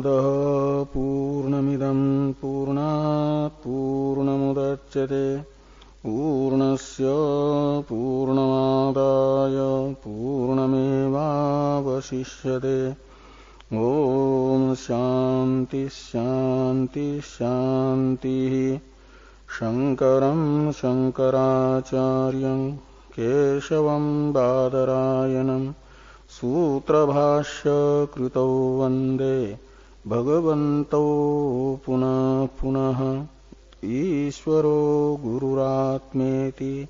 पूर्णमदः पूर्णमिदं पूर्णात् पूर्णमुदच्यते पूर्णस्य पूर्णमादाय पूर्णमेवावशिष्यते। ओम शांति शांति शांति। शंकरं शंकराचार्यं केशवं बादरायणं सूत्रभाष्य कृतौ वंदे भगवन्तौ पुनः पुनः। ईश्वरो गुरुरात्मेति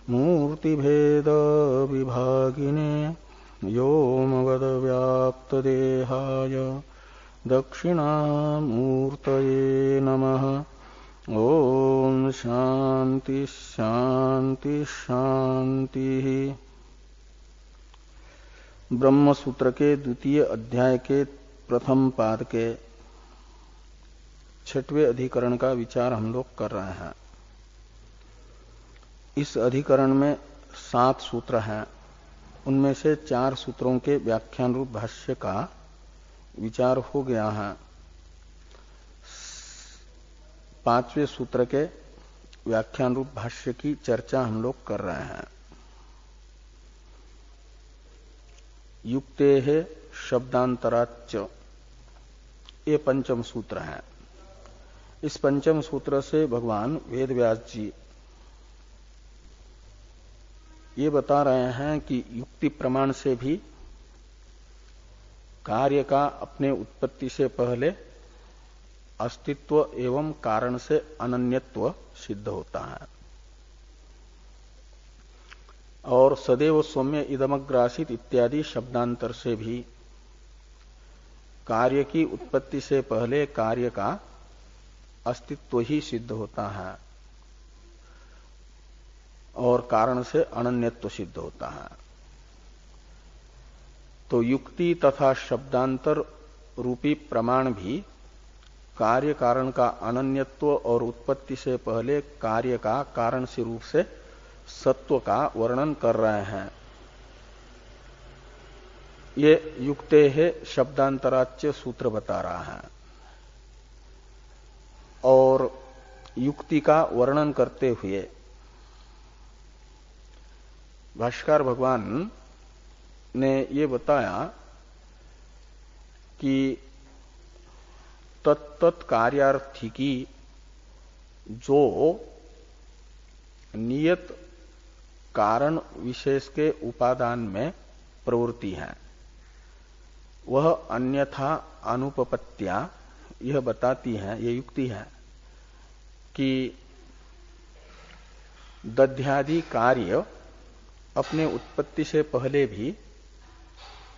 मूर्तिभेद विभागिने व्योमवद्व्याप्तदेहाय दक्षिणामूर्तये नमः। ओम शांति शांति शांति। ब्रह्म सूत्र के द्वितीय अध्याय के प्रथम पाद के छठवें अधिकरण का विचार हम लोग कर रहे हैं। इस अधिकरण में 7 सूत्र हैं। उनमें से 4 सूत्रों के व्याख्यान रूप भाष्य का विचार हो गया है। 5वें सूत्र के व्याख्यान रूप भाष्य की चर्चा हम लोग कर रहे हैं। युक्ते है शब्दांतराच्च, ये पंचम सूत्र है। इस पंचम सूत्र से भगवान वेद व्यास जी ये बता रहे हैं कि युक्ति प्रमाण से भी कार्य का अपने उत्पत्ति से पहले अस्तित्व एवं कारण से अनन्यत्व सिद्ध होता है। और सदैव सौम्य इदमग्रासित इत्यादि शब्दांतर से भी कार्य की उत्पत्ति से पहले कार्य का अस्तित्व ही सिद्ध होता है और कारण से अनन्यत्व सिद्ध होता है। तो युक्ति तथा शब्दांतर रूपी प्रमाण भी कार्य कारण का अनन्यत्व और उत्पत्ति से पहले कार्य का कारण से रूप से सत्व का वर्णन कर रहे हैं। ये युक्ते है शब्दांतराच्य सूत्र बता रहा है। और युक्ति का वर्णन करते हुए भाष्यकार भगवान ने ये बताया कि तत्त कार्यार्थी की जो नियत कारण विशेष के उपादान में प्रवृत्ति है वह अन्यथा अनुपपत्या यह बताती है, ये युक्ति है कि दध्यादि कार्य अपने उत्पत्ति से पहले भी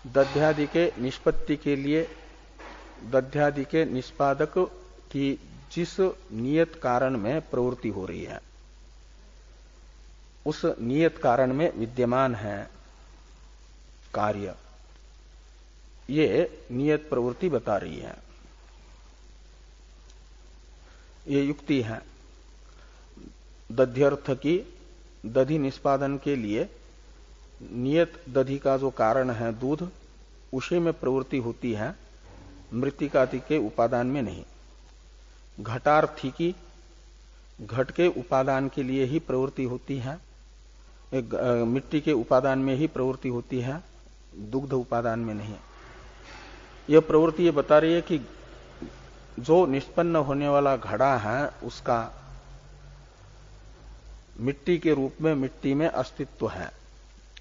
दध्यादि के निष्पत्ति के लिए दध्यादि के निष्पादक की जिस नियत कारण में प्रवृत्ति हो रही है उस नियत कारण में विद्यमान है कार्य, ये नियत प्रवृत्ति बता रही है। ये युक्ति है। दध्यर्थ की दधि निष्पादन के लिए नियत दधि का जो कारण है दूध, उसी में प्रवृत्ति होती है, मृत्तिकादि के उपादान में नहीं। घटार्थी की घट के उपादान के लिए ही प्रवृत्ति होती है, मिट्टी के उपादान में ही प्रवृत्ति होती है, दुग्ध उपादान में नहीं। यह प्रवृत्ति ये बता रही है कि जो निष्पन्न होने वाला घड़ा है उसका मिट्टी के रूप में मिट्टी में अस्तित्व है,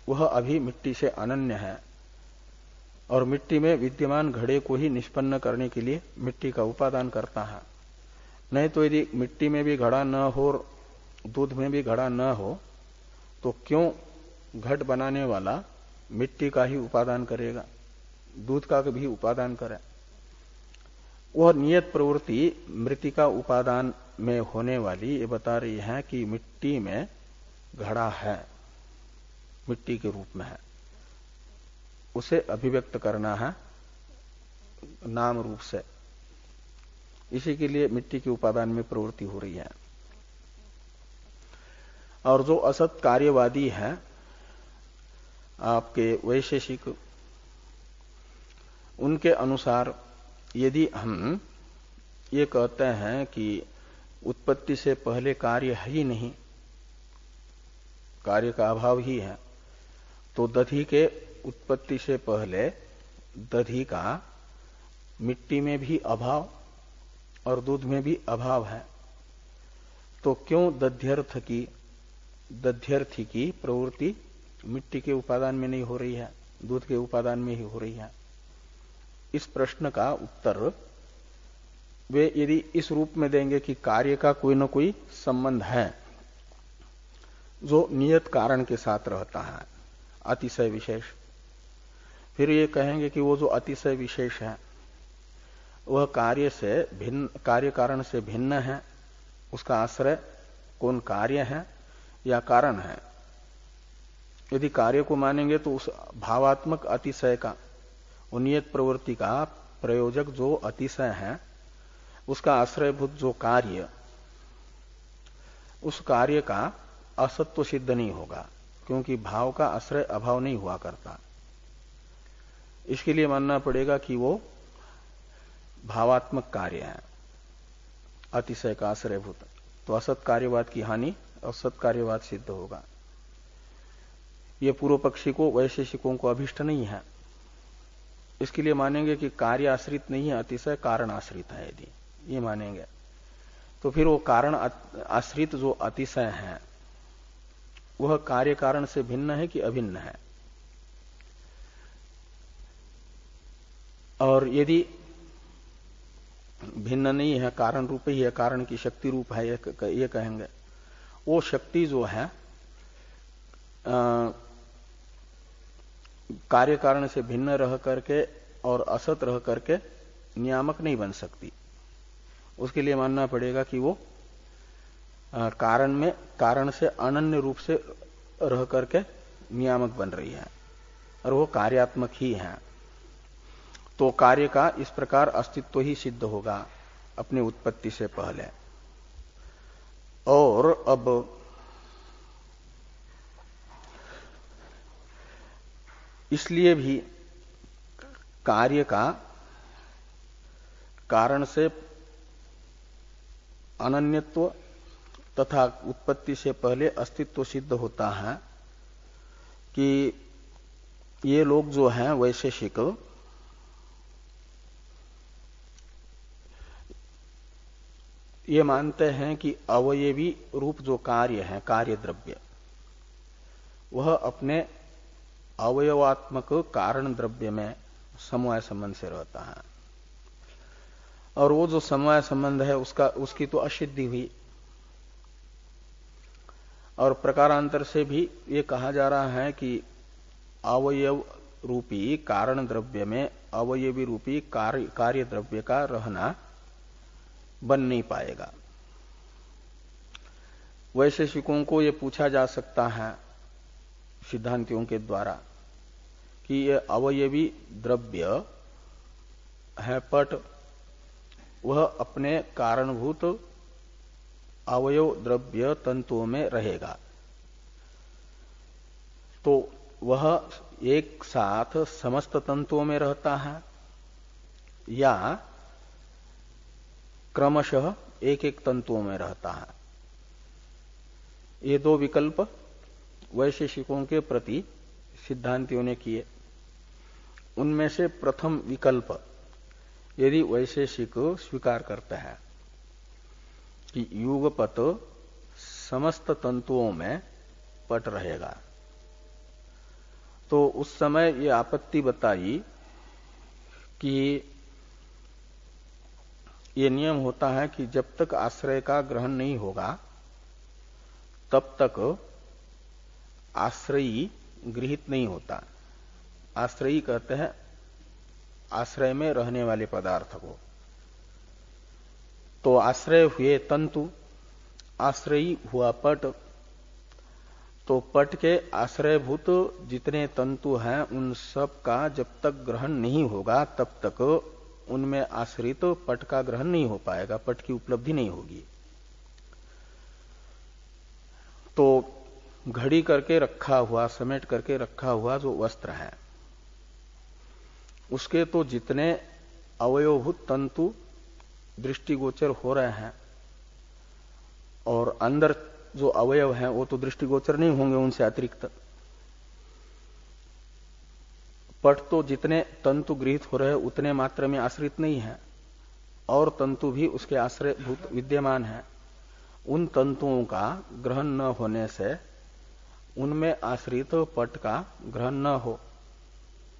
वह अभी मिट्टी से अनन्य है और मिट्टी में विद्यमान घड़े को ही निष्पन्न करने के लिए मिट्टी का उपादान करता है। नहीं तो यदि मिट्टी में भी घड़ा न हो और दूध में भी घड़ा न हो तो क्यों घट बनाने वाला मिट्टी का ही उपादान करेगा, दूध का भी उपादान करे। वह नियत प्रवृत्ति मृत्तिका उपादान में होने वाली ये बता रही है कि मिट्टी में घड़ा है, मिट्टी के रूप में है, उसे अभिव्यक्त करना है नाम रूप से। इसी के लिए मिट्टी के उपादान में प्रवृत्ति हो रही है। और जो असत कार्यवादी है आपके वैशेषिक, उनके अनुसार यदि हम ये कहते हैं कि उत्पत्ति से पहले कार्य है ही नहीं, कार्य का अभाव ही है, तो दधि के उत्पत्ति से पहले दधि का मिट्टी में भी अभाव और दूध में भी अभाव है, तो क्यों दध्यर्थी की प्रवृत्ति मिट्टी के उपादान में नहीं हो रही है, दूध के उपादान में ही हो रही है? इस प्रश्न का उत्तर वे यदि इस रूप में देंगे कि कार्य का कोई न कोई संबंध है जो नियत कारण के साथ रहता है, अतिशय विशेष, फिर ये कहेंगे कि वो जो अतिशय विशेष है वह कार्य कारण से भिन्न है, उसका आश्रय कौन कार्य है या कारण है? यदि कार्य को मानेंगे तो उस भावात्मक अतिशय का, नियत प्रवृत्ति का प्रयोजक जो अतिशय है, उसका आश्रयभूत जो कार्य, उस कार्य का असत्व सिद्ध नहीं होगा, क्योंकि भाव का आश्रय अभाव नहीं हुआ करता। इसके लिए मानना पड़ेगा कि वो भावात्मक कार्य है, अतिशय का आश्रयभूत, तो असत कार्यवाद की हानि असत कार्यवाद सिद्ध होगा। ये पूर्व पक्षी को, वैशेषिकों को अभिष्ट नहीं है। इसके लिए मानेंगे कि कार्य आश्रित नहीं है, अतिशय कारण आश्रित है। यदि ये मानेंगे तो फिर वो कारण आश्रित जो अतिशय है वह कार्य कारण से भिन्न है कि अभिन्न है? और यदि भिन्न नहीं है, कारण रूप ही है, कारण की शक्ति रूप है, ये कहेंगे, वो शक्ति जो है कार्य कारण से भिन्न रह करके और असत रह करके नियामक नहीं बन सकती। उसके लिए मानना पड़ेगा कि वो कारण में कारण से अनन्य रूप से रह करके नियामक बन रही है और वो कार्यात्मक ही है। तो कार्य का इस प्रकार अस्तित्व ही सिद्ध होगा अपनी उत्पत्ति से पहले। और अब इसलिए भी कार्य का कारण से अनन्यत्व तथा उत्पत्ति से पहले अस्तित्व सिद्ध होता है कि ये लोग जो हैं वैशेषिक, ये मानते हैं कि अवयवी रूप जो कार्य है, कार्य द्रव्य, वह अपने अवयवात्मक कारण द्रव्य में समवाय संबंध से रहता है, और वो जो समवाय संबंध है उसकी तो असिद्धि हुई। और प्रकारांतर से भी ये कहा जा रहा है कि अवयव रूपी कारण द्रव्य में अवयवी रूपी कार्य द्रव्य का रहना बन नहीं पाएगा। वैशेषिकों को ये पूछा जा सकता है सिद्धांतियों के द्वारा कि ये अवयवी द्रव्य है पट, वह अपने कारणभूत अवयव द्रव्य तंतुओं में रहेगा, तो वह एक साथ समस्त तंतुओं में रहता है या क्रमशः एक एक तंतुओं में रहता है? ये दो विकल्प वैशेषिकों के प्रति सिद्धांतियों ने किए। उनमें से प्रथम विकल्प यदि वैशेषिक स्वीकार करते हैं कि युगपत समस्त तंतुओं में पट रहेगा, तो उस समय ये आपत्ति बताई कि ये नियम होता है कि जब तक आश्रय का ग्रहण नहीं होगा तब तक आश्रयी गृहीत नहीं होता। आश्रयी कहते हैं आश्रय में रहने वाले पदार्थ को। तो आश्रय हुए तंतु, आश्रयी हुआ पट, तो पट के आश्रयभूत जितने तंतु हैं उन सब का जब तक ग्रहण नहीं होगा तब तक उनमें आश्रित पट का ग्रहण नहीं हो पाएगा, पट की उपलब्धि नहीं होगी। तो घड़ी करके रखा हुआ, समेट करके रखा हुआ जो वस्त्र है उसके तो जितने अवयवभूत तंतु दृष्टिगोचर हो रहे हैं और अंदर जो अवयव हैं वो तो दृष्टिगोचर नहीं होंगे उनसे अतिरिक्त। पट तो जितने तंतु गृहीत हो रहे हैं उतने मात्र में आश्रित नहीं है, और तंतु भी उसके आश्रय भूत विद्यमान है। उन तंतुओं का ग्रहण न होने से उनमें आश्रित पट का ग्रहण न हो,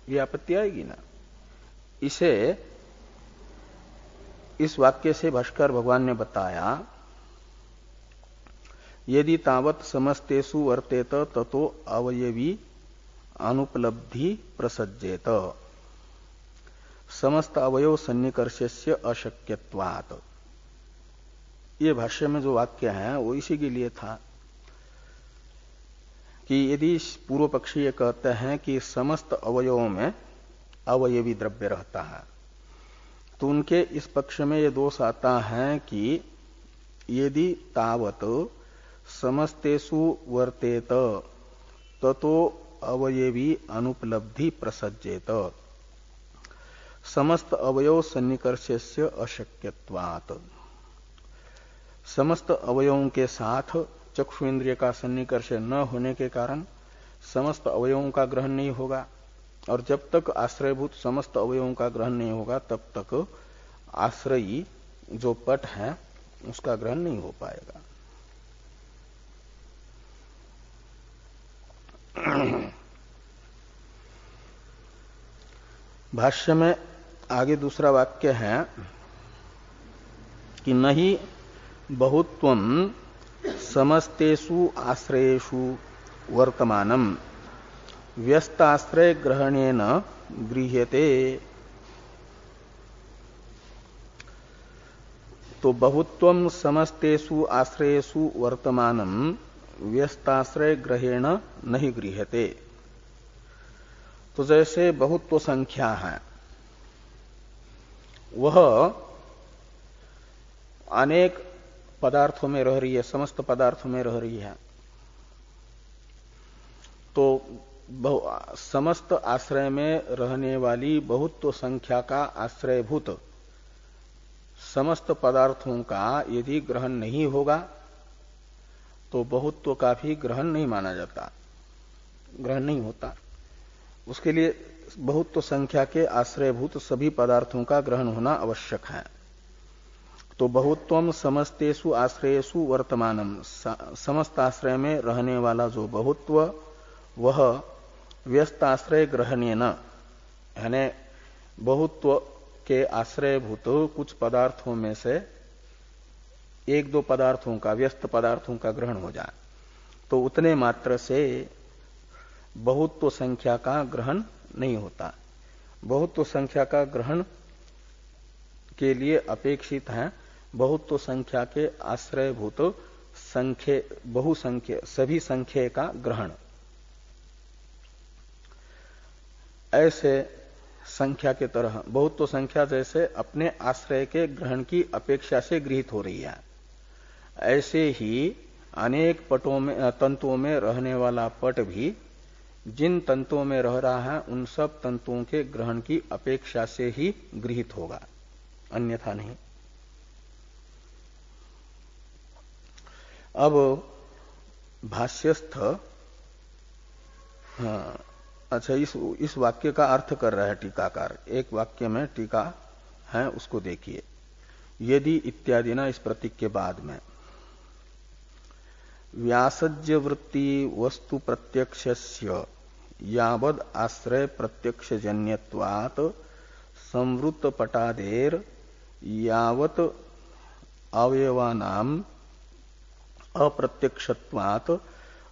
ये आपत्ति आएगी ना। इसे इस वाक्य से भाष्कर भगवान ने बताया, यदि तावत समस्तेषु वर्तेत ततो अवयवी अनुपलब्धि प्रसज्जेत समस्त अवयव सन्निकर्षस्य अशक्यत्वात्। ये भाष्य में जो वाक्य है वो इसी के लिए था कि यदि पूर्व पक्षी ये कहते हैं कि समस्त अवयवों में अवयवी द्रव्य रहता है, तो उनके इस पक्ष में ये दोष आता है कि यदि तावत समस्तेषु वर्तेत ततो अवयवी अनुपलब्धि प्रसज्जेत समस्त अवयव सन्निकर्षस्य अशक्यत्वात्। समस्त अवयवों के साथ चक्षु इंद्रिय का सन्निकर्ष न होने के कारण समस्त अवयवों का ग्रहण नहीं होगा, और जब तक आश्रयभूत समस्त अवयवों का ग्रहण नहीं होगा तब तक आश्रयी जो पट है उसका ग्रहण नहीं हो पाएगा। भाष्य में आगे दूसरा वाक्य है कि नहीं बहुत्वम समस्तेषु आश्रयेषु वर्तमानम व्यस्ताश्रय ग्रहणेन गृह्यते। तो बहुत्वम समस्तेषु आश्रयेषु वर्तमानम व्यस्ताश्रय ग्रहेण नहीं गृह्यते। तो जैसे बहुत्व संख्या है वह अनेक पदार्थों में रह रही है, समस्त पदार्थों में रह रही है, तो समस्त आश्रय में रहने वाली बहुत्व संख्या का आश्रयभूत समस्त पदार्थों का यदि ग्रहण नहीं होगा तो बहुत्व का भी ग्रहण नहीं माना जाता, ग्रहण नहीं होता। उसके लिए बहुत्व संख्या के आश्रयभूत सभी पदार्थों का ग्रहण होना आवश्यक है। तो बहुत्वम समस्तेषु आश्रयेषु वर्तमानम, समस्त आश्रय में रहने वाला जो बहुत्व वह व्यस्ताश्रय ग्रहणेन, यानी बहुत्व के आश्रयभूत कुछ पदार्थों में से एक दो पदार्थों का, व्यस्त पदार्थों का ग्रहण हो जाए तो उतने मात्र से बहुत्व संख्या का ग्रहण नहीं होता। बहुत्व संख्या का ग्रहण के लिए अपेक्षित है बहुत्व संख्या के आश्रयभूत संख्य बहुसंख्य सभी संख्या का ग्रहण। ऐसे संख्या के तरह बहुत्व संख्या जैसे अपने आश्रय के ग्रहण की अपेक्षा से गृहीत हो रही है, ऐसे ही अनेक पटों में तंतुओं में रहने वाला पट भी जिन तंतुओं में रह रहा है उन सब तंतुओं के ग्रहण की अपेक्षा से ही गृहीत होगा, अन्यथा नहीं। अब भाष्यस्थ अच्छा इस वाक्य का अर्थ कर रहा है टीकाकार। एक वाक्य में टीका है उसको देखिए। यदि इत्यादि ना इस प्रतीक के बाद में व्यासज्य वृत्ति वस्तु प्रत्यक्षस्य यावद आश्रय प्रत्यक्ष जन्यत्वात् संवृत्त पटादेर यावत अवयवानाम अप्रत्यक्षत्वात्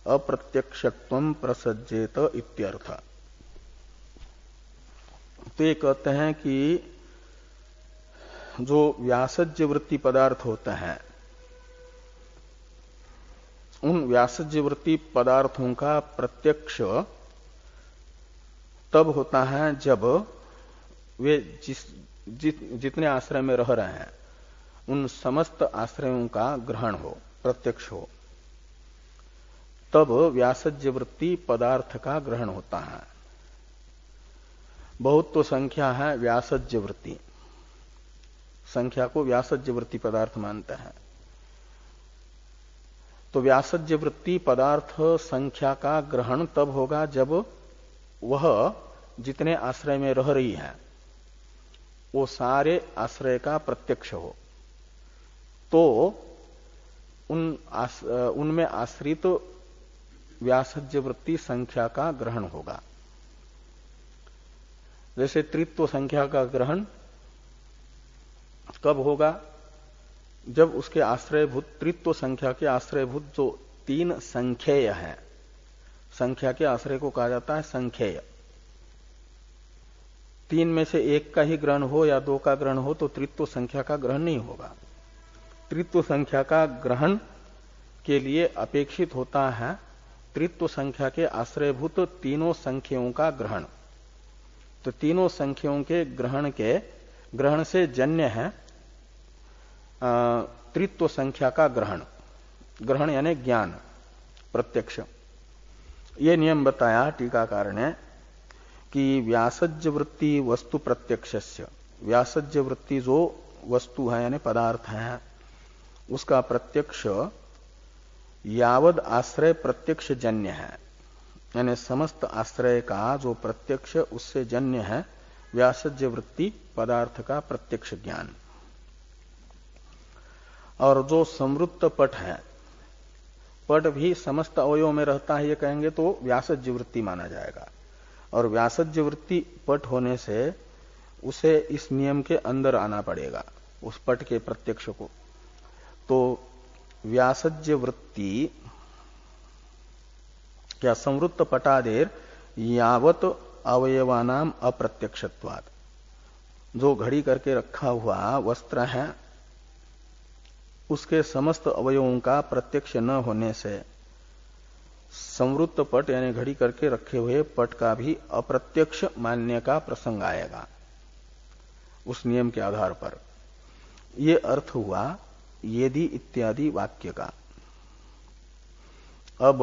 अप्रत्यक्षत्वं प्रसज्जेत इत्यर्थ। तो ये कहते हैं कि जो व्यासज्य वृत्ति पदार्थ होते हैं उन व्यासज्य वृत्ति पदार्थों का प्रत्यक्ष तब होता है जब वे जितने आश्रय में रह रहे हैं उन समस्त आश्रयों का ग्रहण हो, प्रत्यक्ष हो, तब व्यासज्य वृत्ति पदार्थ का ग्रहण होता है। बहुत तो संख्या है व्यासज्य वृत्ति, संख्या को व्यासज्य वृत्ति पदार्थ मानते हैं। तो व्यासज्य वृत्ति पदार्थ संख्या का ग्रहण तब होगा जब वह जितने आश्रय में रह रही है वो सारे आश्रय का प्रत्यक्ष हो, तो उनमें आश्रित व्यासज्य वृत्ति संख्या का ग्रहण होगा। जैसे त्रित्व संख्या का ग्रहण कब होगा? जब उसके आश्रयभूत त्रित्व संख्या के आश्रयभूत जो तीन संख्येय है, संख्या के आश्रय को कहा जाता है संख्येय। तीन में से एक का ही ग्रहण हो या दो का ग्रहण हो तो त्रित्व संख्या का ग्रहण नहीं होगा। त्रित्व संख्या का ग्रहण के लिए अपेक्षित होता है त्रित्व संख्या के आश्रयभूत तीनों संख्याओं का ग्रहण। तो तीनों संख्याओं के ग्रहण से जन्य है त्रित्व संख्या का ग्रहण यानी ज्ञान प्रत्यक्ष। ये नियम बताया टीकाकार ने कि व्यासज्य वृत्ति वस्तु प्रत्यक्षस्य, व्यासज्य वृत्ति जो वस्तु है यानी पदार्थ है उसका प्रत्यक्ष यावद आश्रय प्रत्यक्ष जन्य है, यानी समस्त आश्रय का जो प्रत्यक्ष उससे जन्य है व्यासज्य वृत्ति पदार्थ का प्रत्यक्ष ज्ञान। और जो संवृत्त पट है, पट भी समस्त अवयवों में रहता है ये कहेंगे तो व्यासज्य वृत्ति माना जाएगा। और व्यासज्य वृत्ति पट होने से उसे इस नियम के अंदर आना पड़ेगा, उस पट के प्रत्यक्ष को। तो व्यासज्य वृत्ति क्या संवृत्त पटादेर यावत अवयवानाम अप्रत्यक्षत्वात्, जो घड़ी करके रखा हुआ वस्त्र है उसके समस्त अवयवों का प्रत्यक्ष न होने से संवृत्त पट यानी घड़ी करके रखे हुए पट का भी अप्रत्यक्ष मान्य का प्रसंग आएगा उस नियम के आधार पर। यह अर्थ हुआ यदि इत्यादि वाक्य का। अब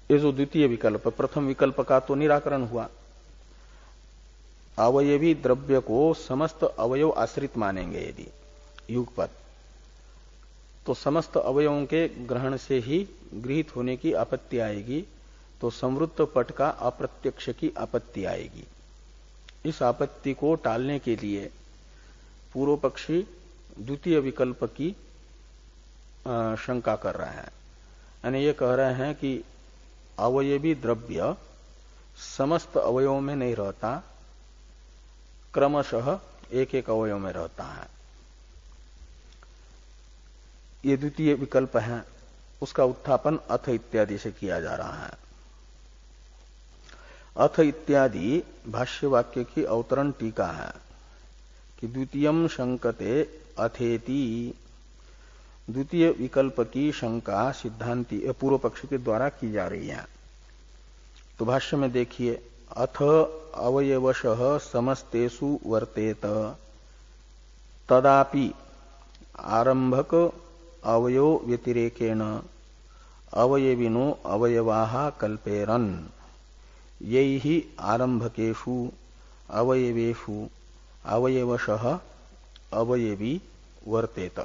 ये जो द्वितीय विकल्प, प्रथम विकल्प का तो निराकरण हुआ। अवयवी द्रव्य को समस्त अवयव आश्रित मानेंगे यदि युगपत, तो समस्त अवयवों के ग्रहण से ही गृहीत होने की आपत्ति आएगी, तो संवृत्त पट का अप्रत्यक्ष की आपत्ति आएगी। इस आपत्ति को टालने के लिए पूर्व पक्षी द्वितीय विकल्प की शंका कर रहे हैं, यानी ये कह रहे हैं कि अवयवी द्रव्य समस्त अवयवों में नहीं रहता, क्रमशः एक एक अवयव में रहता है। ये द्वितीय विकल्प है, उसका उत्थापन अथ इत्यादि से किया जा रहा है। अथ इत्यादि भाष्य वाक्य की अवतरण टीका है कि द्वितीयम शंकते अथेति, द्वितीय विकल्प की शंका सिद्धांति पूर्व पक्ष के द्वारा की जा रही है। तो भाष्य में देखिए, अथ अवयवशः समस्तेषु वर्तेत तदापि आरंभक अवयव व्यतिरेकेण अवयविनो अवयवाः कल्पेरन् यैहि आरंभकेषु अवयवेषु अवयवशः अवयवी वर्तेत।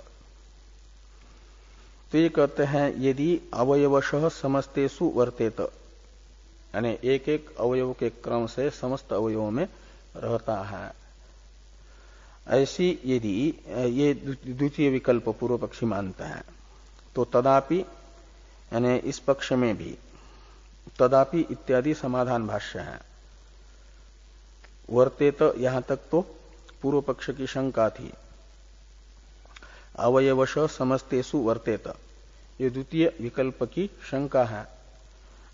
तो ये कहते हैं यदि अवयवशः समस्तेषु वर्तेत, यानी एक एक अवयव के क्रम से समस्त अवयवों में रहता है, ऐसी यदि ये द्वितीय विकल्प पूर्व पक्षी मानते हैं, तो तदापि यानी इस पक्ष में भी तदापि इत्यादि समाधान भाष्य है। वर्तेत यहां तक तो पूर्व पक्ष की शंका थी, अवयवश समस्तेषु वर्तेत ये द्वितीय विकल्प की शंका है,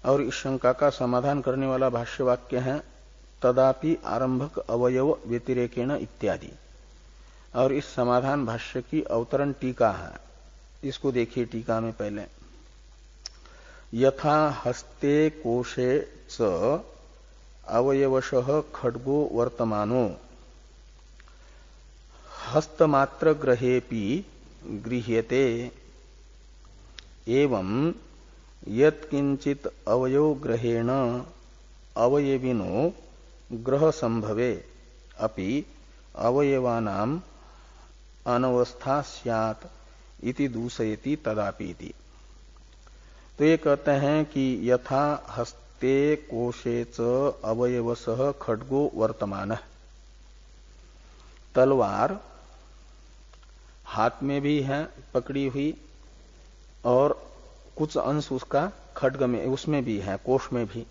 और इस शंका का समाधान करने वाला भाष्य वाक्य है तदापि आरंभक अवयव व्यतिरेकेण इत्यादि। और इस समाधान भाष्य की अवतरण टीका है, इसको देखिए टीका में पहले, यथा हस्ते कोशे च अवयवशः खड्गो वर्तमानो हस्तमात्र ग्रहेपि गृह्यते एवं यत्किंचित अवयव ग्रहेण अवयविनो ग्रह संभवे अपि अवयवानाम अनवस्था स्यात् इति दूषयति तदापि इति। तो ये कहते हैं कि यथा हस्ते कोशे च अवयवसः खड्गो वर्तमान, तलवार हाथ में भी है पकड़ी हुई और कुछ अंश उसका खड्ग में उसमें भी है, कोश में भी,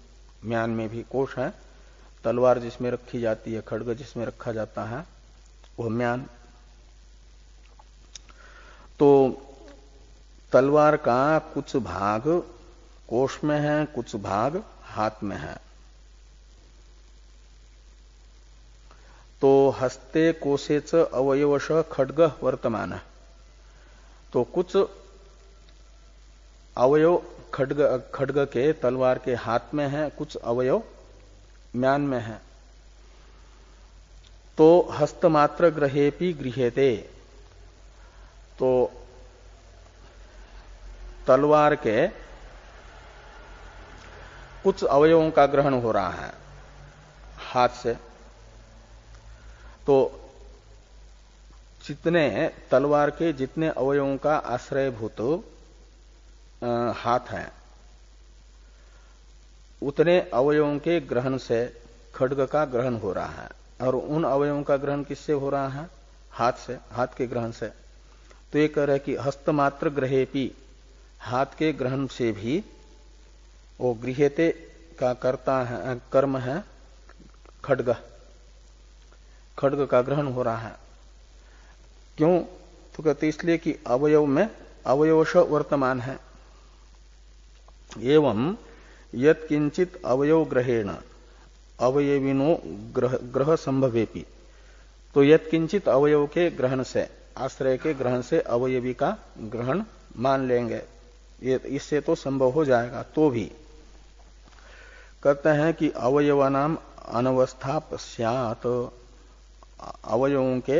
म्यान में भी। कोश है तलवार जिसमें रखी जाती है, खड्ग जिसमें रखा जाता है वो म्यान। तो तलवार का कुछ भाग कोश में है, कुछ भाग हाथ में है। तो हस्ते कोशे च अवयवश खड्ग वर्तमान, तो कुछ अवयव खड्ग के तलवार के हाथ में है, कुछ अवयव म्यान में है। तो हस्तमात्र ग्रहेपि गृह्यते, तो तलवार के कुछ अवयवों का ग्रहण हो रहा है हाथ से। तो जितने तलवार के जितने अवयवों का आश्रयभूत हाथ है, उतने अवयवों के ग्रहण से खड्ग का ग्रहण हो रहा है। और उन अवयवों का ग्रहण किससे हो रहा है? हाथ से, हाथ के ग्रहण से। तो ये कह रहे कि हस्तमात्र ग्रहेपि, हाथ के ग्रहण से भी वो गृह्यते का करता है, कर्म है खड्ग, खड्ग का ग्रहण हो रहा है। क्यों? तो कहते इसलिए कि अवयव में अवयवश वर्तमान है। एवं यत् किंचित अवयव ग्रहेण अवयविनो ग्रह संभवेपि, तो यत् किंचित अवयव के ग्रहण से, आश्रय के ग्रहण से अवयवी का ग्रहण मान लेंगे, ये इससे तो संभव हो जाएगा। तो भी कहते हैं कि अवयवानाम अनवस्था पश्चात, अवयवों के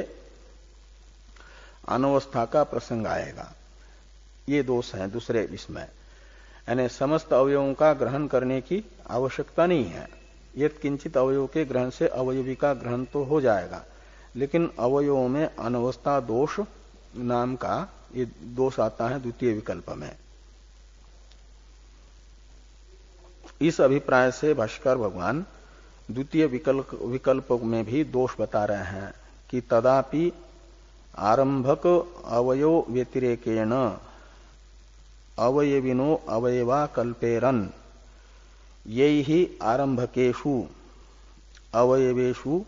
अनवस्था का प्रसंग आएगा। ये दोष है दूसरे इसमें, यानी समस्त अवयवों का ग्रहण करने की आवश्यकता नहीं है। यत् किंचित अवयव के ग्रहण से अवयवी का ग्रहण तो हो जाएगा, लेकिन अवयवों में अनवस्था दोष नाम का ये दोष आता है द्वितीय विकल्प में। इस अभिप्राय से भाष्कर भगवान द्वितीय विकल्प में भी दोष बता रहे हैं कि तदापि आरंभक अवयव व्यतिरेकेण अवयविनो अवयवा कल्पेरन यैहि आरंभकेषु अवयवेषु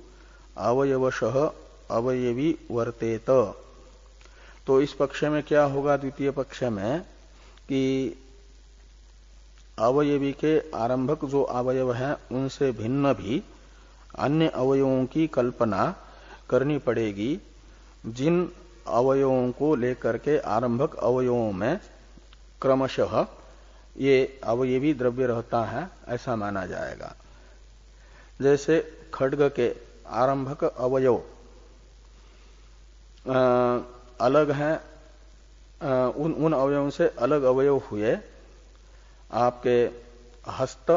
अवयवशः अवयवी वर्तेत। तो इस पक्ष में क्या होगा? द्वितीय पक्ष में कि अवयवी के आरंभक जो अवयव हैं उनसे भिन्न भी अन्य अवयवों की कल्पना करनी पड़ेगी, जिन अवयवों को लेकर के आरंभक अवयवों में क्रमशः ये अवयवी द्रव्य रहता है, ऐसा माना जाएगा। जैसे खड्ग के आरंभक अवयव अलग हैं, उन अवयवों से अलग अवयव हुए आपके हस्त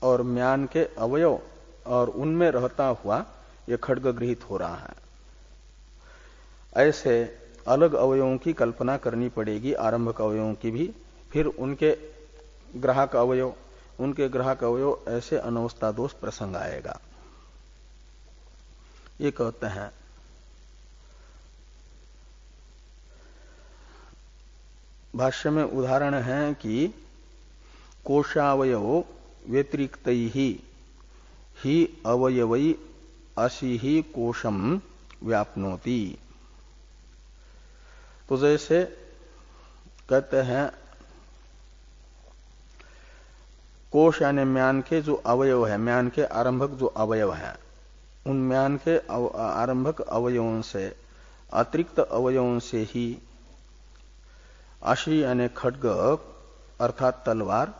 और म्यान के अवयव, और उनमें रहता हुआ ये खड्ग गृहीत हो रहा है। ऐसे अलग अवयवों की कल्पना करनी पड़ेगी, आरंभक अवयवों की भी। फिर उनके ग्राहक अवयव, उनके ग्राहक अवयव, ऐसे अनवस्था दोष प्रसंग आएगा। ये कहते हैं भाष्य में उदाहरण है कि कोशावयव व्यतिरिक्त ही अवयवई असी ही कोशम व्याप्नोति। तो जैसे कहते हैं कोश यानी म्यान के जो अवयव है, म्यान के आरंभक जो अवयव है, उन म्यान के आरंभक अवयवों से अतिरिक्त अवयवों से ही अशी यानी खड्ग अर्थात तलवार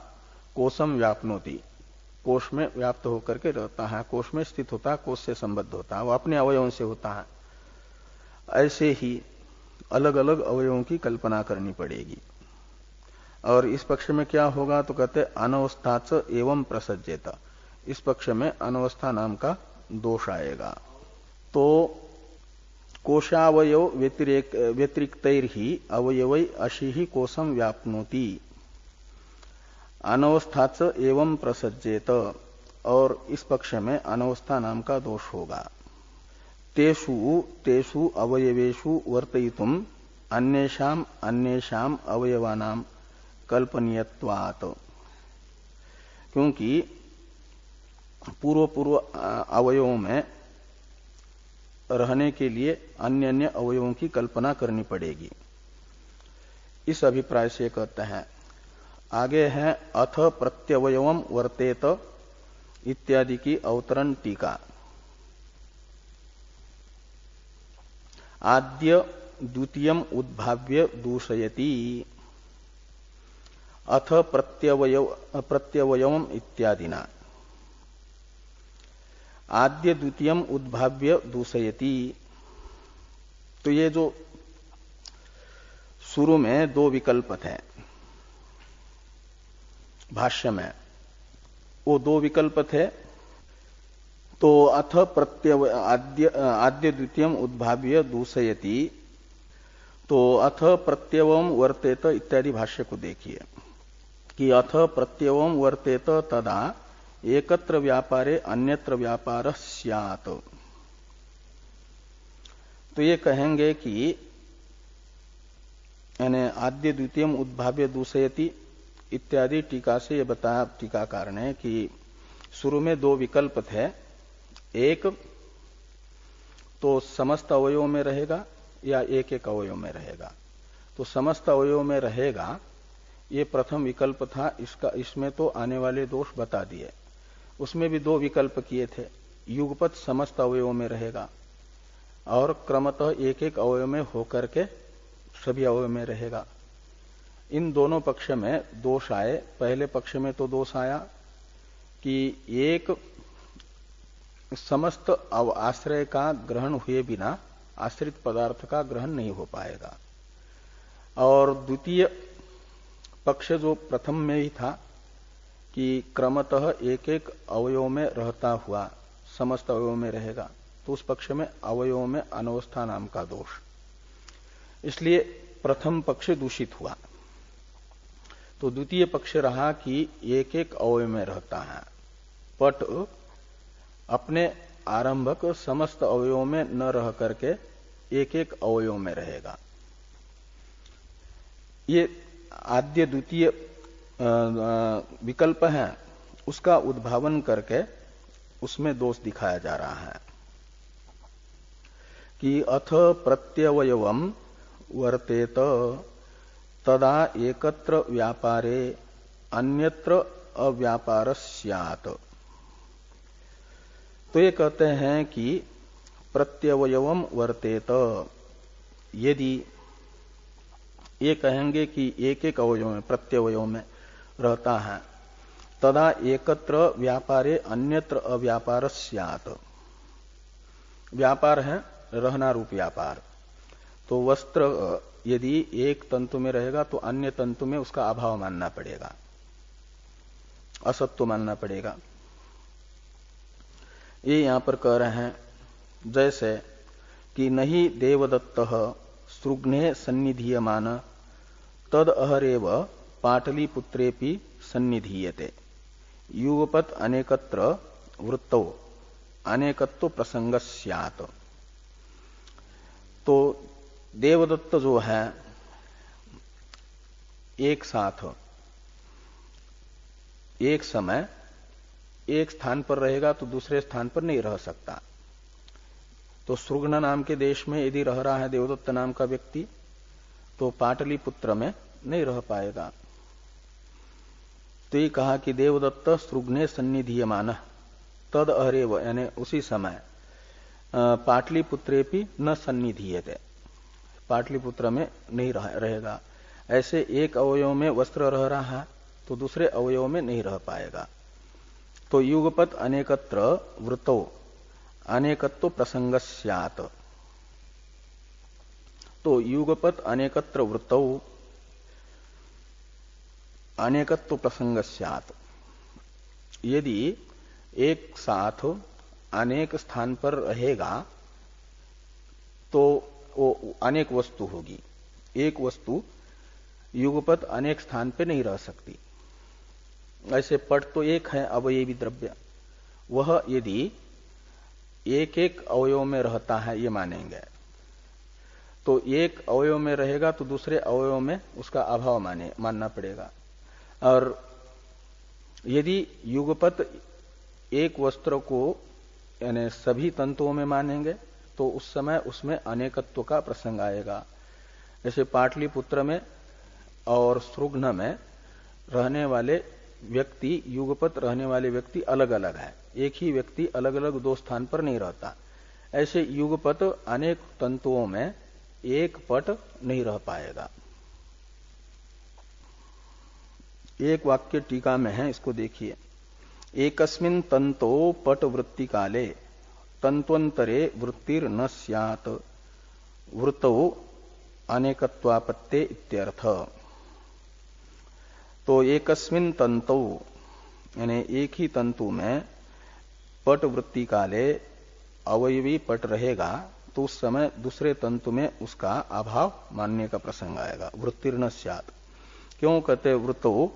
कोशम व्याप्नोति, कोश में व्याप्त होकर के रहता है, कोश में स्थित होता है, कोश से संबद्ध होता है, वो अपने अवयवों से होता है। ऐसे ही अलग अलग अवयवों की कल्पना करनी पड़ेगी। और इस पक्ष में क्या होगा? तो कहते अनवस्था च एवं प्रसज्जेत, इस पक्ष में अनवस्था नाम का दोष आएगा। तो कोशावयव व्यतिरिक्तैर्हि अवयवै अशी ही कोशम व्याप्नोति अनवस्थाच एवं प्रसज्जेत, और इस पक्ष में अनवस्था नाम का दोष होगा। तेषु तेषु अवयवेषु वर्तयितुम अन्येषाम अन्येषाम अवयवानाम कल्पनीयत्वात्, क्योंकि पूर्व पूर्व अवयवों में रहने के लिए अन्य अन्य अवयवों की कल्पना करनी पड़ेगी, इस अभिप्राय से कहते हैं। आगे है अथ प्रत्यवयवम वर्तेत इत्यादि की अवतरण टीका। आद्य द्वितीयम उद्भाव्य दूषयति अथ प्रत्यवयवम इत्यादिना। आद्य द्वितीयम उद्भाव्य दूषयति, तो ये जो शुरू में दो विकल्प थे भाष्य में, वो दो विकल्प थे। तो अथ आद्य द्वितीयम उद्भाव्य दूषयति, तो अथ प्रत्यवम वर्तेत इत्यादि भाष्य को देखिए कि अथ प्रत्यवम वर्तेत तदा एकत्र व्यापारे अन्यत्र व्यापार स्यात्। तो ये कहेंगे कि यानी आद्य द्वितीयम उद्भाव्य दूषयति इत्यादि टीका से ये बताया टीकाकार ने कि शुरू में दो विकल्प थे, एक तो समस्त अवयवों में रहेगा या एक एक अवयव में रहेगा। तो समस्त अवयव में रहेगा ये प्रथम विकल्प था, इसमें तो आने वाले दोष बता दिए। उसमें भी दो विकल्प किए थे, युगपत समस्त अवयवों में रहेगा और क्रमतः एक एक अवयव में होकर के सभी अवयव में रहेगा। इन दोनों पक्ष में दोष आए। पहले पक्ष में तो दोष आया कि एक समस्त आश्रय का ग्रहण हुए बिना आश्रित पदार्थ का ग्रहण नहीं हो पाएगा, और द्वितीय पक्ष जो प्रथम में ही था कि क्रमतः एक एक अवयव में रहता हुआ समस्त अवयव में रहेगा, तो उस पक्ष में अवयव में अनवस्था नाम का दोष, इसलिए प्रथम पक्ष दूषित हुआ। तो द्वितीय पक्ष रहा कि एक एक अवयव में रहता है, पट अपने आरंभक समस्त अवयवों में न रह करके एक एक अवयव में रहेगा। ये आद्य द्वितीय विकल्प है, उसका उद्भावन करके उसमें दोष दिखाया जा रहा है कि अथ प्रत्यवयवम वर्तेत तदा एकत्र व्यापारे अन्यत्र अव्यापार स्यात्। तो ये कहते हैं कि प्रत्यवयवम वर्तेत, यदि ये कहेंगे कि एक एक अवयव में प्रत्यवयव में रहता है, तदा एकत्र व्यापारे अन्यत्र अव्यापार स्यात्। व्यापार है रहना रूप व्यापार, तो वस्त्र यदि एक तंतु में रहेगा तो अन्य तंतु में उसका अभाव मानना पड़ेगा, असत्व मानना पड़ेगा। ये यहां पर कह रहे हैं, जैसे कि नहीं देवदत्तः सृग्ने सन्निधीयमान तद अहरेव पाटलिपुत्रेपि सन्निधीयते युगपत अनेकत्र वृत्तौ अनेकत्व प्रसंग स्यात्। तो देवदत्त जो है एक साथ एक समय एक स्थान पर रहेगा तो दूसरे स्थान पर नहीं रह सकता। तो सृग्न नाम के देश में यदि रह रहा है देवदत्त नाम का व्यक्ति, तो पाटलिपुत्र में नहीं रह पाएगा। तो ये कहा कि देवदत्त सृग्ने सन्निधीयमान तद अहरेव, यानी उसी समय पाटलिपुत्रेपि न सन्निधीयते, पाटलिपुत्र में नहीं रहेगा। ऐसे एक अवयव में वस्त्र रह रहा है तो दूसरे अवयव में नहीं रह पाएगा। तो युगपत अनेकत्र वृत्तो अनेकत्व प्रसंग स्यात्। तो युगपत अनेकत्र वृत्तौ अनेकत्व प्रसंग स्यात्। यदि एक साथ अनेक स्थान पर रहेगा तो वो अनेक वस्तु होगी। एक वस्तु युगपत अनेक स्थान पे नहीं रह सकती। ऐसे पट तो एक है अवयवी द्रव्य, वह यदि एक एक अवयव में रहता है ये मानेंगे, तो एक अवयव में रहेगा तो दूसरे अवयव में उसका अभाव मानना पड़ेगा। और यदि युगपत एक वस्त्र को यानी सभी तंतुओं में मानेंगे तो उस समय उसमें अनेकत्व का प्रसंग आएगा। जैसे पाटलिपुत्र में और श्रुघ्न में रहने वाले व्यक्ति, युगपत रहने वाले व्यक्ति अलग अलग है, एक ही व्यक्ति अलग अलग दो स्थान पर नहीं रहता। ऐसे युगपत अनेक तंतुओं में एक पट नहीं रह पाएगा। एक वाक्य टीका में है, इसको देखिए। एकस्मिन् तंतो पट वृत्ति काले तंत्वंतरे वृत्तिर न स्यात् वृत्तौ अनेकत्वापत्ते इत्यर्थ। तो एकस्मिन् तंतौ यानी एक ही तंतु में पट वृत्ति काले अवयवी पट रहेगा तो उस समय दूसरे तंतु में उसका अभाव मानने का प्रसंग आएगा। वृत्तिर न स्यात्, क्यों कहते वृत्तौ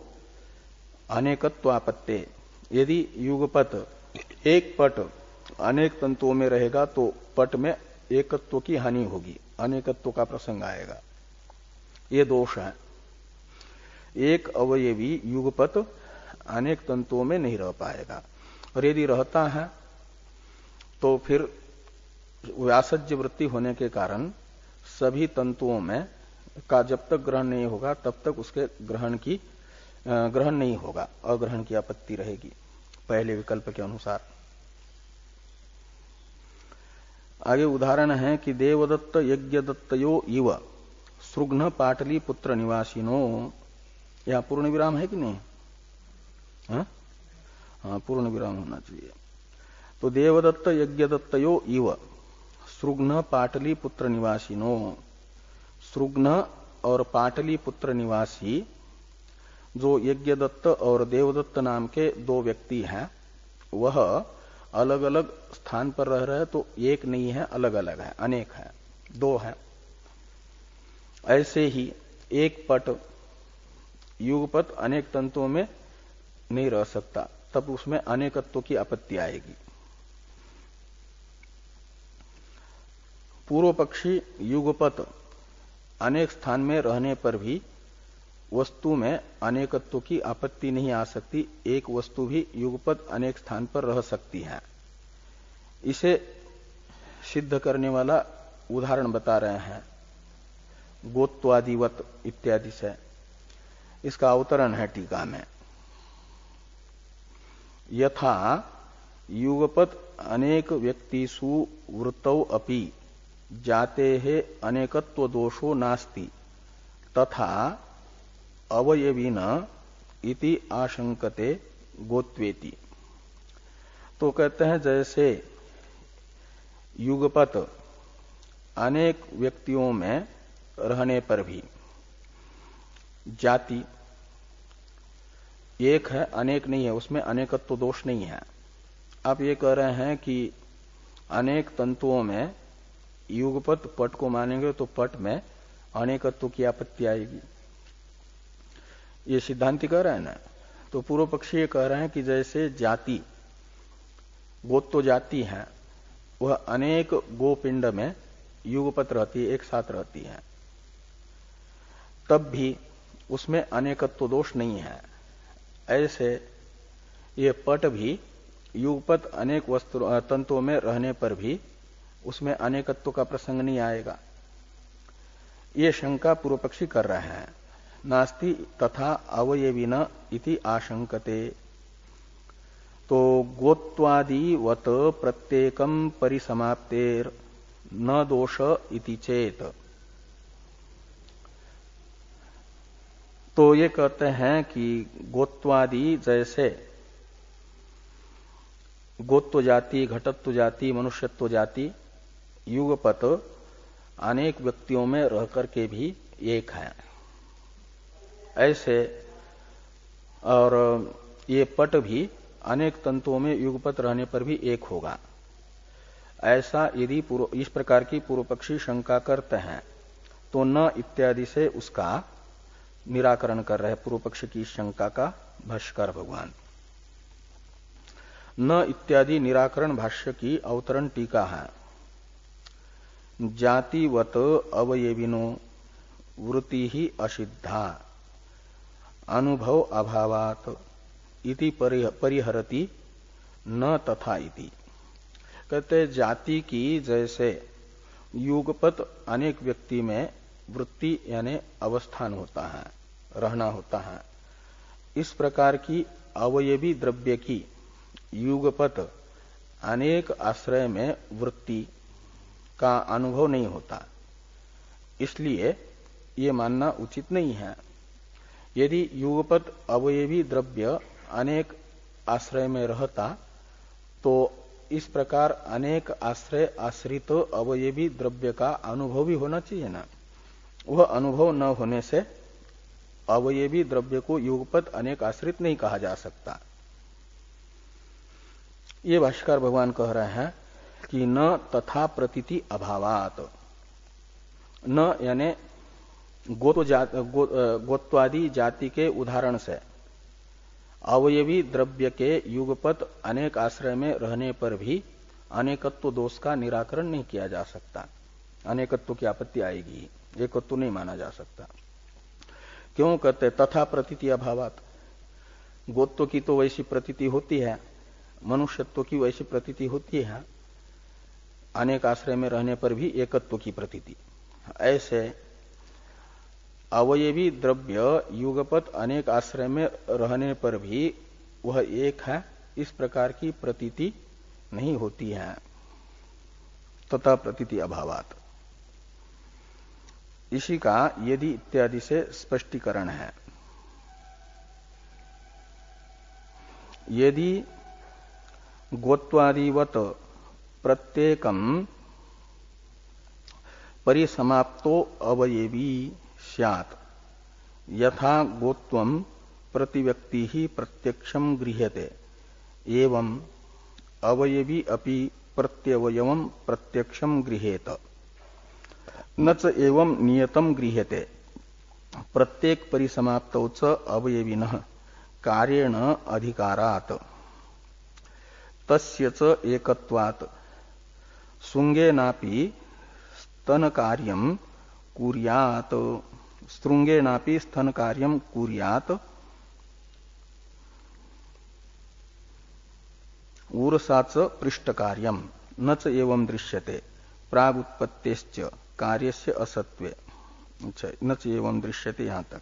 अनेकत्वापत्ते। यदि युगपत एक पट अनेक तंतुओं में रहेगा तो पट में एकत्व की हानि होगी, अनेकत्व का प्रसंग आएगा। ये दोष है। एक अवयवी युगपत अनेक तंतुओं में नहीं रह पाएगा, और यदि रहता है तो फिर व्यासज्य वृत्ति होने के कारण सभी तंतुओं में का जब तक ग्रहण नहीं होगा तब तक उसके ग्रहण नहीं होगा, अग्रहण की आपत्ति रहेगी पहले विकल्प के अनुसार। आगे उदाहरण है कि देवदत्त यज्ञदत्तयो इव श्रुघ्न पाटली पुत्र निवासिनो। यहां पूर्ण विराम है कि नहीं? हाँ, पूर्ण विराम होना चाहिए। तो देवदत्त यज्ञदत्तयो इव श्रुघ्न पाटली पुत्र निवासिनो। श्रुघ्न और पाटली पुत्र निवासी जो यज्ञदत्त और देवदत्त नाम के दो व्यक्ति हैं, वह अलग अलग स्थान पर रह रहे हैं, तो एक नहीं है, अलग अलग है, अनेक है, दो है। ऐसे ही एक पट युगपत अनेक तंतुओं में नहीं रह सकता, तब उसमें अनेकत्व की आपत्ति आएगी। पूर्व पक्षी युगपत अनेक स्थान में रहने पर भी वस्तु में अनेकत्व की आपत्ति नहीं आ सकती, एक वस्तु भी युगपत अनेक स्थान पर रह सकती है। इसे सिद्ध करने वाला उदाहरण बता रहे हैं गोत्वादिवत इत्यादि से। इसका अवतरण है टीका में। यथा युगपत अनेक व्यक्तिषु वृत्तौ अपि जातेः अनेकत्व दोषो नास्ति तथा अवयवीन इति आशंकते गोत्वेति। तो कहते हैं जैसे युगपत अनेक व्यक्तियों में रहने पर भी जाति एक है, अनेक नहीं है, उसमें अनेकत्व दोष नहीं है। आप ये कह रहे हैं कि अनेक तंतुओं में युगपत पट को मानेंगे तो पट में अनेकत्व की आपत्ति आएगी, ये सिद्धांति कह रहे हैं ना। तो पूर्व पक्षी ये कह रहे हैं कि जैसे जाति गोत्व जाति है, वह अनेक गोपिंड में युगपत रहती है, एक साथ रहती है, तब भी उसमें अनेकत्व दोष नहीं है। ऐसे ये पट भी युगपत अनेक तंतुओं में रहने पर भी उसमें अनेकत्व का प्रसंग नहीं आएगा, ये शंका पूर्व पक्षी कर रहे हैं। नास्ति तथा अवयवीन इति आशंकते। तो गोत्वादिवत प्रत्येकम परिसमाप्तेर न दोष इति चेत। तो ये कहते हैं कि गोत्वादि जैसे गोत्व जाति, घटत्व जाति, मनुष्यत्व जाति युगपत अनेक व्यक्तियों में रह करके भी एक है, ऐसे और ये पट भी अनेक तंतुओं में युगपत रहने पर भी एक होगा। ऐसा यदि इस प्रकार की पूर्व पक्षी शंका करते हैं तो न इत्यादि से उसका निराकरण कर रहे पूर्व पक्ष की शंका का भाष्यकार भगवान। न इत्यादि निराकरण भाष्य की अवतरण टीका है। जातिवत अवयविनो वृत्ति ही असिद्धा अनुभव अभावात इति परिहरति न तथा इति। कहते जाति की जैसे युगपत अनेक व्यक्ति में वृत्ति यानी अवस्थान होता है, रहना होता है, इस प्रकार की अवयवी द्रव्य की युगपत अनेक आश्रय में वृत्ति का अनुभव नहीं होता, इसलिए ये मानना उचित नहीं है। यदि युगपत अवयवी द्रव्य अनेक आश्रय में रहता तो इस प्रकार अनेक आश्रय आश्रित अवयवी द्रव्य का अनुभव भी होना चाहिए ना। वह अनुभव न होने से अवयवी द्रव्य को युगपत अनेक आश्रित नहीं कहा जा सकता। ये भाष्यकार भगवान कह रहे हैं कि न तथा प्रतीति अभावात, न यानी गोत्वादि जाति के उदाहरण से अवयवी द्रव्य के युगपत अनेक आश्रय में रहने पर भी अनेकत्व दोष का निराकरण नहीं किया जा सकता। अनेकत्व की आपत्ति आएगी, एकत्व नहीं माना जा सकता। क्यों कहते तथा प्रतीति अभावात, गोत्व की तो वैसी प्रतीति होती है, मनुष्यत्व की वैसी प्रतीति होती है, अनेक आश्रय में रहने पर भी एकत्व की प्रतीति। ऐसे अवयवी द्रव्य युगपत अनेक आश्रय में रहने पर भी वह एक है, इस प्रकार की प्रतीति नहीं होती है। तथा प्रतीति अभावात, इसी का यदि इत्यादि से स्पष्टीकरण है। यदि गोत्वादिवत प्रत्येकम परिसमाप्तो अवयवी स्यात् यथा गोत्वम प्रतिव्यक्ति ही प्रत्यक्षम गृह्यते एवं अवयवी अपि प्रत्यवयवम प्रत्यक्षम गृह्येत न च एवं नियतम गृह्यते प्रत्येक परिसमाप्तौ च अवयविनः कार्येण अधिकारात् तस्य च एकत्वात् शृंगेनापि स्तन कार्यम कुर्यात्, शृंगेनापि स्तन कार्यम कुर्यात् ऊरसाच पृष्ठ कार्यम न च एवं दृश्यते प्रागुत्पत्तेश्च कार्यस्य असत्वे, न च एवं दृश्यते। यहां तक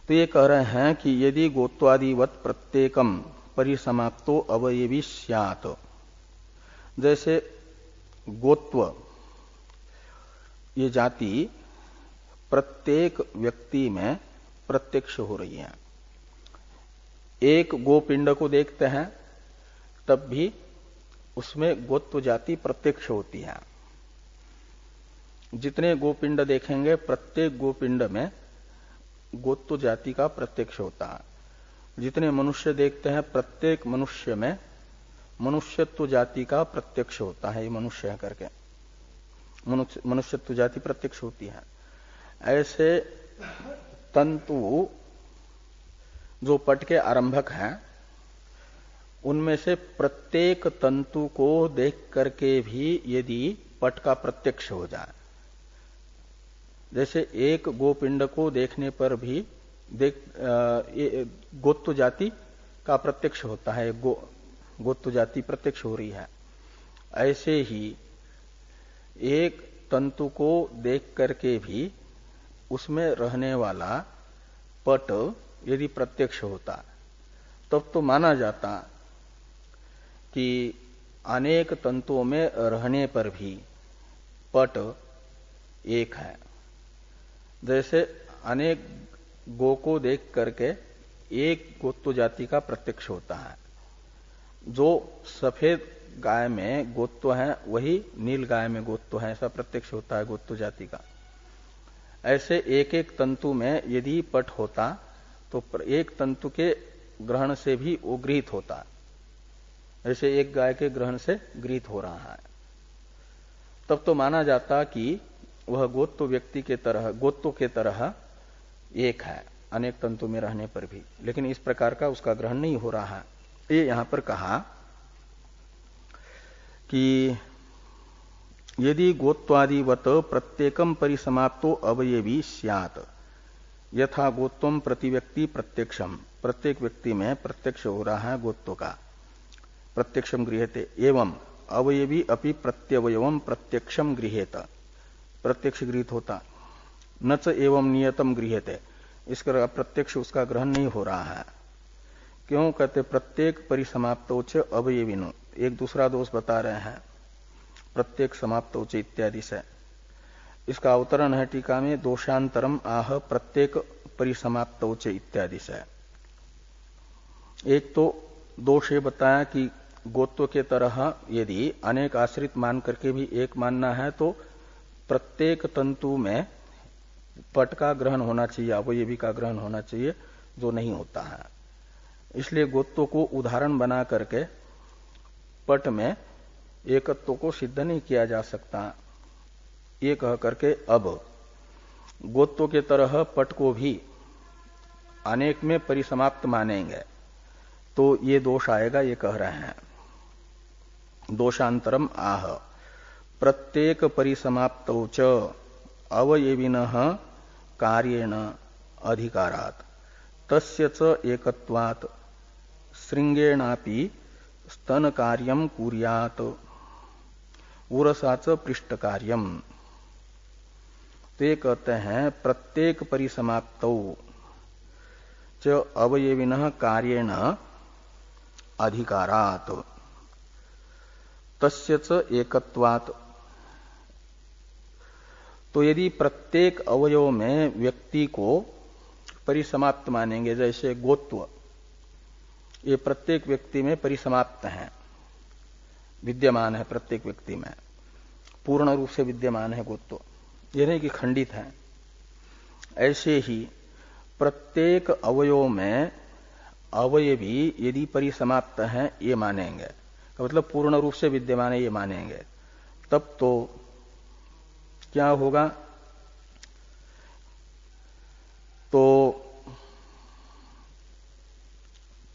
तो ये कह रहे हैं कि यदि गोत्वादिवत प्रत्येकम परिसमाप्तो अवयवी स्यात्, जैसे गोत्व ये जाति प्रत्येक व्यक्ति में प्रत्यक्ष हो रही है। एक गोपिंड को देखते हैं तब भी उसमें गोत्व जाति प्रत्यक्ष होती है। जितने गोपिंड देखेंगे प्रत्येक गोपिंड में गोत्व जाति का प्रत्यक्ष होता है। जितने मनुष्य देखते हैं प्रत्येक मनुष्य में मनुष्यत्व जाति का प्रत्यक्ष होता है। ये मनुष्य है करके मनुष्यत्व जाति प्रत्यक्ष होती है। ऐसे तंतु जो पट के आरंभक हैं उनमें से प्रत्येक तंतु को देख करके भी यदि पट का प्रत्यक्ष हो जाए, जैसे एक गोपिंड को देखने पर भी गोत्व जाति का प्रत्यक्ष होता है, गोत्व जाति प्रत्यक्ष हो रही है, ऐसे ही एक तंतु को देख करके भी उसमें रहने वाला पट यदि प्रत्यक्ष होता तब तो माना जाता कि अनेक तंतुओं में रहने पर भी पट एक है। जैसे अनेक गो को देख करके एक गोत्व जाति का प्रत्यक्ष होता है। जो सफेद गाय में गोत्व है वही नील गाय में गोत्व है, ऐसा प्रत्यक्ष होता है गोत्व जाति का। ऐसे एक एक तंतु में यदि पट होता तो एक तंतु के ग्रहण से भी वो गृहीत होता, जैसे एक गाय के ग्रहण से गृहीत हो रहा है, तब तो माना जाता कि वह गोत्व व्यक्ति के तरह, गोत्व के तरह एक है अनेक तंतु में रहने पर भी, लेकिन इस प्रकार का उसका ग्रहण नहीं हो रहा है। ये यहां पर कहा कि यदि गोत्वादिवत प्रत्येकम परिसमाप्तो अवयवी स्यात् यथा गोत्वम प्रतिव्यक्ति प्रत्यक्षम, प्रत्येक व्यक्ति में प्रत्यक्ष हो रहा है गोत्व का, प्रत्यक्षम गृह्यते, एवं अवयवी अपि प्रत्यवयवम प्रत्यक्षम गृह्येत, प्रत्यक्ष गृहीत होता, न च एवं नियतम गृह्यते, इसका प्रत्यक्ष उसका ग्रहण नहीं हो रहा है। क्यों कहते प्रत्येक परिसमाप्तोच अवयविनो, एक दूसरा दोष बता रहे हैं प्रत्येक समाप्तोच इत्यादि से। इसका अवतरण है टीका में, दोषांतरम आह प्रत्येक परिसमाप्तोच इत्यादि से। एक तो दोष ये बताया कि गोत्व के तरह यदि अनेक आश्रित मान करके भी एक मानना है तो प्रत्येक तंतु में पट का ग्रहण होना चाहिए, अवयवी का ग्रहण होना चाहिए, जो नहीं होता है। इसलिए गोत्व को उदाहरण बना करके पट में एकत्व को सिद्ध नहीं किया जा सकता। ये कह करके अब गोत्व के तरह पट को भी अनेक में परिसमाप्त मानेंगे तो ये दोष आएगा, ये कह रहे हैं। दोषांतरम आह प्रत्येक परिसमाप्तौ च अवयविनः कार्येण अधिकारात् तस्य च एकत्वात् श्रृंगेणापि स्तन कार्यम कुर्यात् उरसा च पृष्ठ कार्यम। तो ये कहते हैं प्रत्येक परिसमाप्तौ च अवयविनः कार्येण अधिकारात् तस्य च एकत्वात्। तो यदि प्रत्येक अवयव में व्यक्ति को परिसमाप्त मानेंगे, जैसे गोत्व, ये प्रत्येक व्यक्ति में परिसमाप्त है, विद्यमान है प्रत्येक व्यक्ति में, पूर्ण रूप से विद्यमान है गोत्व, यह नहीं कि खंडित है। ऐसे ही प्रत्येक अवयव में अवयवी यदि परिसमाप्त है ये मानेंगे, मतलब पूर्ण रूप से विद्यमान है ये मानेंगे, तब तो क्या होगा? तो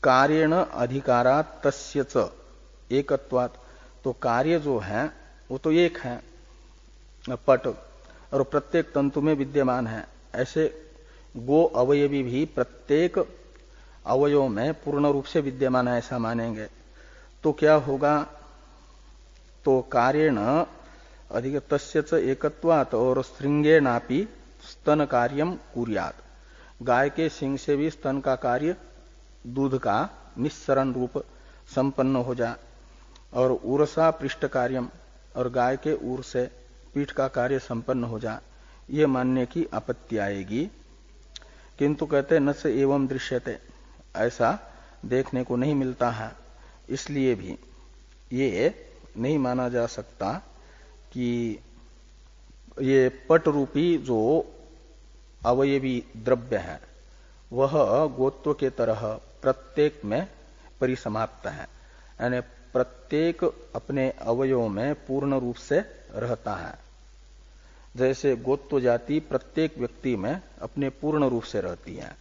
कार्येण अधिकारात् तस्य च एकत्वात्, तो कार्य जो है वो तो एक है पट, और प्रत्येक तंतु में विद्यमान है। ऐसे गो अवयवी भी प्रत्येक अवयव में पूर्ण रूप से विद्यमान है ऐसा मानेंगे तो क्या होगा? तो कार्येण अधिक तस्य च एकत्वात् और श्रृंगेणापि स्तन कार्यम कुर्यात्, गाय के सिंग से भी स्तन का कार्य दूध का निस्सरण रूप संपन्न हो जा, और उरसा पृष्ठ कार्यम, और गाय के उर से पीठ का कार्य संपन्न हो जा, ये मानने की आपत्ति आएगी। किंतु कहते न से एवं दृश्यते, ऐसा देखने को नहीं मिलता है, इसलिए भी ये नहीं माना जा सकता कि ये पट रूपी जो अवयवी द्रव्य है वह गोत्व के तरह प्रत्येक में परिसमाप्त है, यानी प्रत्येक अपने अवयव में पूर्ण रूप से रहता है। जैसे गोत्व जाति प्रत्येक व्यक्ति में अपने पूर्ण रूप से रहती है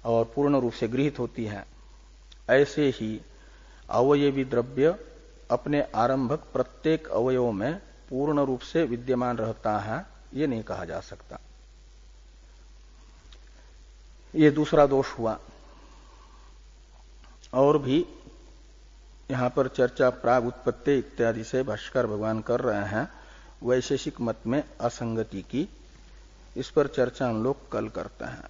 और पूर्ण रूप से गृहीत होती है, ऐसे ही अवयवी द्रव्य अपने आरंभक प्रत्येक अवयव में पूर्ण रूप से विद्यमान रहता है, ये नहीं कहा जा सकता। ये दूसरा दोष हुआ। और भी यहां पर चर्चा प्राग उत्पत्ति इत्यादि से भाष्कर भगवान कर रहे हैं वैशेषिक मत में असंगति की, इस पर चर्चा हम लोग कल करते हैं।